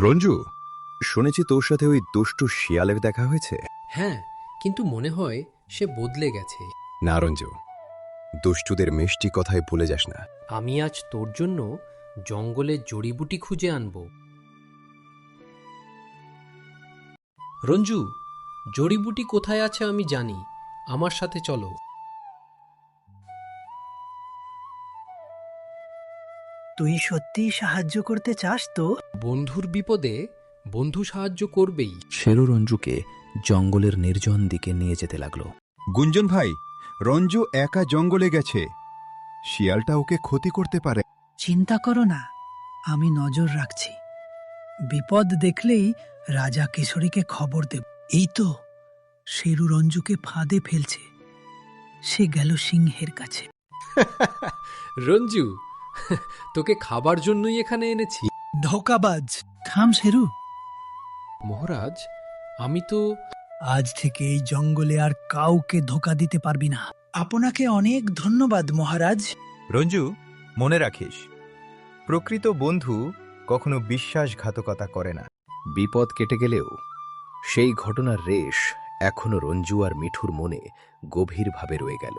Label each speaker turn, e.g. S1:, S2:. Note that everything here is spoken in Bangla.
S1: রঞ্জু, শুনেছি তোর সাথে ওই দুষ্টু শিয়ালের দেখা হয়েছে।
S2: হ্যাঁ, কিন্তু মনে হয় সে বদলে গেছে।
S1: না রঞ্জু, দুষ্টুদের মিষ্টি কথায় ভুলে যাস না।
S2: আমি আজ তোর জন্য জঙ্গলে জড়িবুটি খুঁজে আনব। রঞ্জু, জড়িবুটি কোথায় আছে আমি জানি, আমার সাথে চলো।
S3: তুই সত্যিই সাহায্য করতে চাস তো?
S2: বন্ধুর বিপদে বন্ধু সাহায্য করবেই।
S4: শেরু রঞ্জুকে জঙ্গলের নির্জন দিকে নিয়ে যেতে লাগলো।
S5: গুঞ্জন ভাই, রঞ্জু একা জঙ্গলে গেছে। শিয়ালটা ওকে ক্ষতি করতে পারে।
S3: চিন্তা করো না, আমি নজর রাখছি। বিপদ দেখলেই রাজা কিশোরীকে খবর দেব। এই তো শেরু রঞ্জুকে ফাঁদে ফেলছে। সে গেল সিংহের কাছে।
S2: রঞ্জু, তোকে খাবার জন্যই এখানে এনেছি।
S3: ধোকাবাজ! থাম শেরু,
S2: মহারাজ, আমি তো
S3: আজ থেকে এই জঙ্গলে আর কাউকে ধোকা দিতে পারবি না। আপনাকে অনেক ধন্যবাদ মহারাজ।
S6: রঞ্জু, মনে রাখিস, প্রকৃত বন্ধু কখনো বিশ্বাসঘাতকতা করে না।
S4: বিপদ কেটে গেলেও সেই ঘটনার রেশ এখনো রঞ্জু আর মিঠুর মনে গভীরভাবে রয়ে গেল।